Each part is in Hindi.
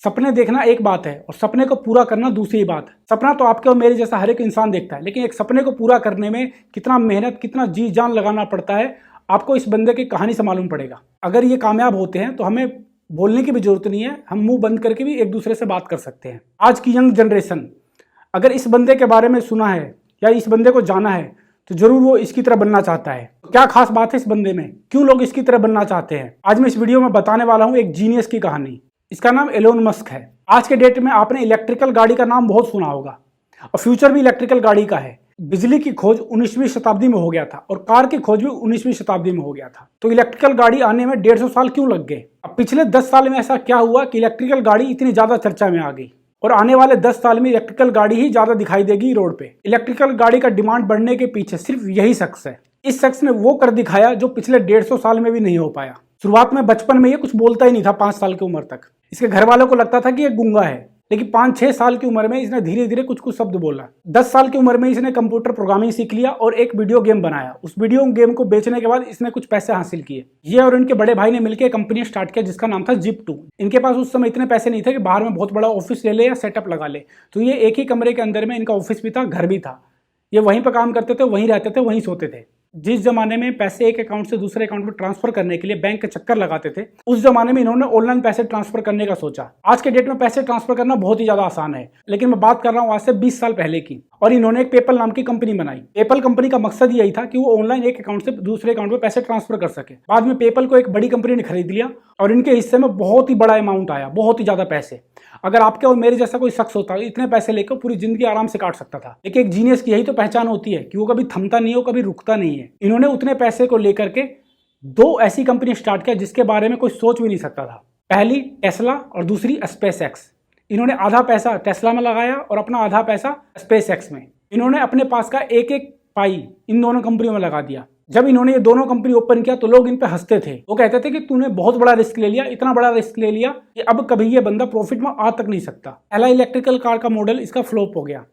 सपने देखना एक बात है और सपने को पूरा करना दूसरी बात है। सपना तो आपके और मेरे जैसा हर एक इंसान देखता है, लेकिन एक सपने को पूरा करने में कितना मेहनत, कितना जी जान लगाना पड़ता है, आपको इस बंदे की कहानी से मालूम पड़ेगा। अगर ये कामयाब होते हैं तो हमें बोलने की भी जरूरत नहीं है, हम मुंह बंद करके भी एक दूसरे से बात कर सकते हैं। आज की यंग जनरेशन अगर इस बंदे के बारे में सुना है या इस बंदे को जाना है तो जरूर वो इसकी तरह बनना चाहता है। क्या खास बात है इस बंदे में, क्यों लोग इसकी तरह बनना चाहते हैं, आज मैं इस वीडियो में बताने वाला हूं एक जीनियस की कहानी। इसका नाम एलोन मस्क है। आज के डेट में आपने इलेक्ट्रिकल गाड़ी का नाम बहुत सुना होगा और फ्यूचर भी इलेक्ट्रिकल गाड़ी का है। बिजली की खोज 19वीं शताब्दी में हो गया था और कार की खोज भी 19वीं शताब्दी में हो गया था। तो इलेक्ट्रिकल गाड़ी आने में 150 साल क्यों लग गए? अब पिछले 10 साल में ऐसा क्या हुआ कि इलेक्ट्रिकल गाड़ी इतनी ज्यादा चर्चा में आ गई और आने वाले 10 साल में इलेक्ट्रिकल गाड़ी ही ज्यादा दिखाई देगी रोड पे। इलेक्ट्रिकल गाड़ी का डिमांड बढ़ने के पीछे सिर्फ यही शख्स है। इस शख्स ने वो कर दिखाया जो पिछले 150 साल में भी नहीं हो पाया। शुरुआत में बचपन में ये कुछ बोलता ही नहीं था। 5 साल की उम्र तक इसके घर वालों को लगता था कि ये गूंगा है, लेकिन 5-6 साल की उम्र में इसने धीरे धीरे कुछ कुछ शब्द बोला। 10 साल की उम्र में इसने कंप्यूटर प्रोग्रामिंग सीख लिया और एक वीडियो गेम बनाया। उस वीडियो गेम को बेचने के बाद इसने कुछ पैसे हासिल किए। ये और इनके बड़े भाई ने मिलकर एक कंपनी स्टार्ट किया जिसका नाम था Zip2। इनके पास उस समय इतने पैसे नहीं थे कि बाहर में बहुत बड़ा ऑफिस ले ले या सेटअप लगा ले, तो ये एक ही कमरे के अंदर में इनका ऑफिस भी था, घर भी था। ये वहीं पर काम करते थे, वहीं रहते थे, वहीं सोते थे। जिस जमाने में पैसे एक अकाउंट से दूसरे अकाउंट में ट्रांसफर करने के लिए बैंक के चक्कर लगाते थे, उस जमाने में इन्होंने ऑनलाइन पैसे ट्रांसफर करने का सोचा। आज के डेट में पैसे ट्रांसफर करना बहुत ही ज्यादा आसान है, लेकिन मैं बात कर रहा हूँ आज से 20 साल पहले की। और इन्होंने एक पेपल नाम की कंपनी बनाई। पेपल कंपनी का मकसद यही था कि वो ऑनलाइन एक अकाउंट से दूसरे अकाउंट में पैसे ट्रांसफर कर सके। बाद में पेपल को एक बड़ी कंपनी ने खरीद लिया और इनके हिस्से में बहुत ही बड़ा अमाउंट आया, बहुत ही ज्यादा पैसे। अगर आपके और मेरे जैसा कोई शख्स होता इतने पैसे लेकर पूरी जिंदगी आराम से काट सकता था। लेकिन एक जीनियस की यही तो पहचान होती है कि वो कभी थमता नहीं है, वो कभी रुकता नहीं है। इन्होंने उतने पैसे को लेकर के 2 ऐसी कंपनी स्टार्ट किया जिसके बारे में कोई सोच भी नहीं सकता था। पहली टेस्ला और दूसरी स्पेसएक्स। इन्होंने आधा पैसा टेस्ला में लगाया और अपना आधा पैसा स्पेसएक्स में। इन्होंने अपने पास का एक पाई इन दोनों कंपनियों में लगा दिया। जब इन्होंने ये दोनों कंपनी ओपन किया तो लोग इन पे हंसते थे। वो कहते थे कि तूने बहुत बड़ा रिस्क ले लिया, इतना बड़ा रिस्क ले लिया कि अब कभी ये बंदा प्रॉफिट में आ तक नहीं सकता। पहला इलेक्ट्रिकल कार का मॉडल इसका फ्लॉप हो गया।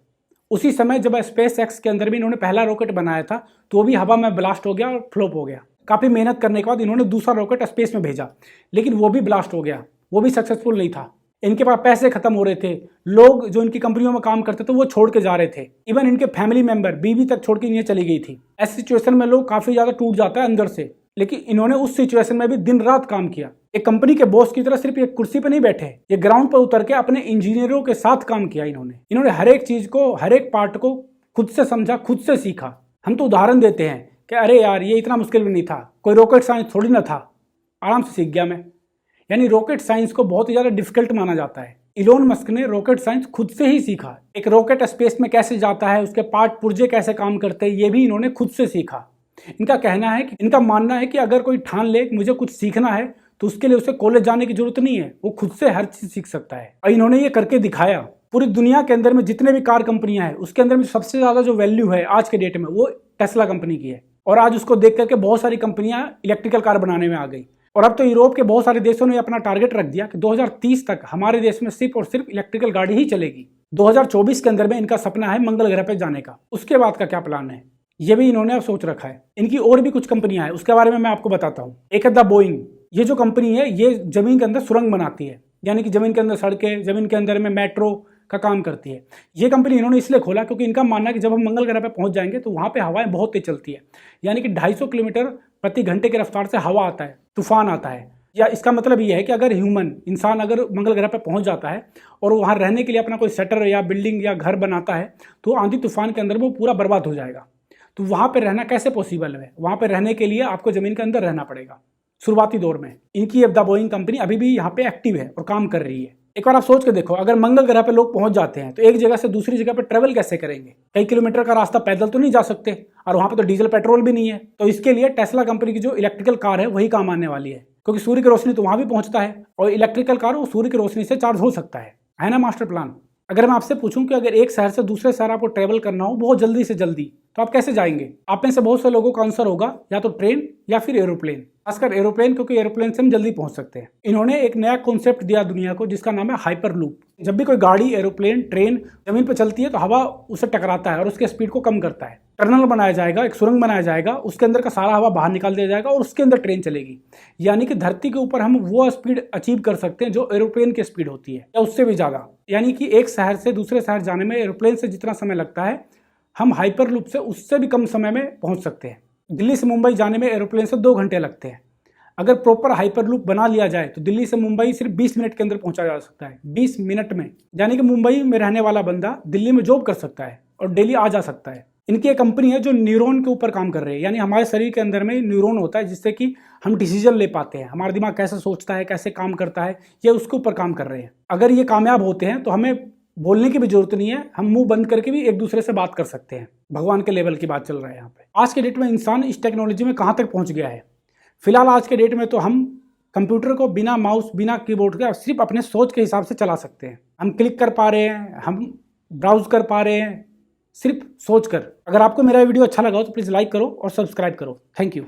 उसी समय जब स्पेसएक्स के अंदर भी इन्होंने पहला रॉकेट बनाया था तो वो भी हवा में ब्लास्ट हो गया और फ्लॉप हो गया। काफी मेहनत करने के बाद इन्होंने दूसरा रॉकेट स्पेस में भेजा, लेकिन वो भी ब्लास्ट हो गया, वो भी सक्सेसफुल नहीं था। इनके पास पैसे खत्म हो रहे थे, लोग जो इनकी कंपनियों में काम करते थे वो छोड़ के जा रहे थे। इवन इनके फैमिली मेंबर, बीवी तक छोड़ के इन्हें चली गई थी। ऐसी सिचुएशन में लोग काफी ज्यादा टूट जाता है अंदर से, लेकिन इन्होंने उस सिचुएशन में भी दिन रात काम किया। एक कंपनी के बॉस की तरह सिर्फ एक कुर्सी पर नहीं बैठे, ये ग्राउंड पर उतर के अपने इंजीनियरों के साथ काम किया। इन्होंने हर एक चीज को, हर एक पार्ट को खुद से समझा, खुद से सीखा। हम तो उदाहरण देते हैं कि अरे यार ये इतना मुश्किल भी नहीं था, कोई रॉकेट साइंस थोड़ी ना था, आराम से सीख गया मैं। यानी रॉकेट साइंस को बहुत ही ज्यादा डिफिकल्ट माना जाता है। इलोन मस्क ने रॉकेट साइंस खुद से ही सीखा। एक रॉकेट स्पेस में कैसे जाता है, उसके पार्ट पुर्जे कैसे काम करते हैं, ये भी इन्होंने खुद से सीखा। इनका मानना है कि अगर कोई ठान ले मुझे कुछ सीखना है तो उसके लिए उसे कॉलेज जाने की जरूरत नहीं है, वो खुद से हर चीज सीख सकता है। और इन्होंने ये करके दिखाया। पूरी दुनिया के अंदर में जितने भी कार कंपनियां हैं उसके अंदर में सबसे ज्यादा जो वैल्यू है आज के डेट में वो टेस्ला कंपनी की है। और आज उसको देख करके बहुत सारी कंपनियां इलेक्ट्रिकल कार बनाने में आ गई। और अब तो यूरोप के बहुत सारे देशों ने अपना टारगेट रख दिया कि 2030 तक हमारे देश में सिर्फ और सिर्फ इलेक्ट्रिकल गाड़ी ही चलेगी। 2024 के अंदर में इनका सपना है मंगल ग्रह पे जाने का। उसके बाद का क्या प्लान है ये भी इन्होंने अब सोच रखा है। इनकी और भी कुछ कंपनियां हैं, उसके बारे में मैं आपको बताता हूँ। एक है द बोइंग। ये जो कंपनी है ये जमीन के अंदर सुरंग बनाती है, यानी कि जमीन के अंदर सड़कें, जमीन के अंदर में मेट्रो का काम करती है। ये कंपनी इन्होंने इसलिए खोला क्योंकि इनका मानना है कि जब हम मंगल ग्रह पर पहुंच जाएंगे तो वहां पे हवाएं बहुत तेज चलती है, यानी कि 250 किलोमीटर प्रति घंटे की रफ्तार से हवा आता है, तूफान आता है। या इसका मतलब ये है कि अगर इंसान अगर मंगल ग्रह पर पहुंच जाता है और वहां रहने के लिए अपना कोई शटर या बिल्डिंग या घर बनाता है तो आंधी तूफान के अंदर वो पूरा बर्बाद हो जाएगा। तो वहां पर रहना कैसे पॉसिबल है? वहां पर रहने के लिए आपको जमीन के अंदर रहना पड़ेगा शुरुआती दौर में। इनकी द बोइंग कंपनी अभी भी यहाँ पे एक्टिव है और काम कर रही है। एक बार आप सोच के देखो, अगर मंगल ग्रह पे लोग पहुंच जाते हैं तो एक जगह से दूसरी जगह पे ट्रेवल कैसे करेंगे? कई किलोमीटर का रास्ता पैदल तो नहीं जा सकते और वहां पे तो डीजल पेट्रोल भी नहीं है। तो इसके लिए टेस्ला कंपनी की जो इलेक्ट्रिकल कार है वही काम आने वाली है, क्योंकि सूर्य की रोशनी तो वहां भी पहुंचता है और इलेक्ट्रिकल कार वो सूर्य की रोशनी से चार्ज हो सकता है ना मास्टर प्लान। अगर मैं आपसे पूछूं कि अगर एक शहर से दूसरे शहर आपको ट्रेवल करना हो बहुत जल्दी से जल्दी तो आप कैसे जाएंगे? आप में से बहुत से लोगों का आंसर होगा या तो ट्रेन या फिर एरोप्लेन, खासकर एरोप्लेन, क्योंकि एरोप्लेन से हम जल्दी पहुंच सकते हैं। इन्होंने एक नया कॉन्सेप्ट दिया दुनिया को जिसका नाम है हाइपरलूप। जब भी कोई गाड़ी, एरोप्लेन, ट्रेन जमीन पर चलती है तो हवा उसे टकराता है और उसके स्पीड को कम करता है। टनल बनाया जाएगा, एक सुरंग बनाया जाएगा, उसके अंदर का सारा हवा बाहर निकाल दिया जाएगा और उसके अंदर ट्रेन चलेगी। यानी कि धरती के ऊपर हम वो स्पीड अचीव कर सकते हैं जो एरोप्लेन की स्पीड होती है या उससे भी ज़्यादा। यानी कि एक शहर से दूसरे शहर जाने में एरोप्लेन से जितना समय लगता है, हम हाइपरलूप से उससे भी कम समय में पहुंच सकते हैं। दिल्ली से मुंबई जाने में एरोप्लेन से 2 घंटे लगते हैं। अगर प्रॉपर हाइपरलूप बना लिया जाए तो दिल्ली से मुंबई सिर्फ 20 मिनट के अंदर पहुंचा जा सकता है, 20 मिनट में। यानी कि मुंबई में रहने वाला बंदा दिल्ली में जॉब कर सकता है और डेली आ जा सकता है। इनकी एक कंपनी है जो न्यूरॉन के ऊपर काम कर रही है। यानी हमारे शरीर के अंदर में न्यूरॉन होता है जिससे कि हम डिसीजन ले पाते हैं। हमारा दिमाग कैसे सोचता है, कैसे काम करता है, ये उसके ऊपर काम कर रहे हैं। अगर ये कामयाब होते हैं तो हमें बोलने की भी जरूरत नहीं है, हम मुंह बंद करके भी एक दूसरे से बात कर सकते हैं। भगवान के लेवल की बात चल रहा है यहाँ पे। आज के डेट में इंसान इस टेक्नोलॉजी में कहाँ तक पहुँच गया है? फिलहाल आज के डेट में तो हम कंप्यूटर को बिना माउस, बिना कीबोर्ड के सिर्फ अपने सोच के हिसाब से चला सकते हैं। हम क्लिक कर पा रहे हैं, हम ब्राउज कर पा रहे हैं, सिर्फ सोच कर। अगर आपको मेरा वीडियो अच्छा लगा हो तो प्लीज़ लाइक करो और सब्सक्राइब करो। Thank you.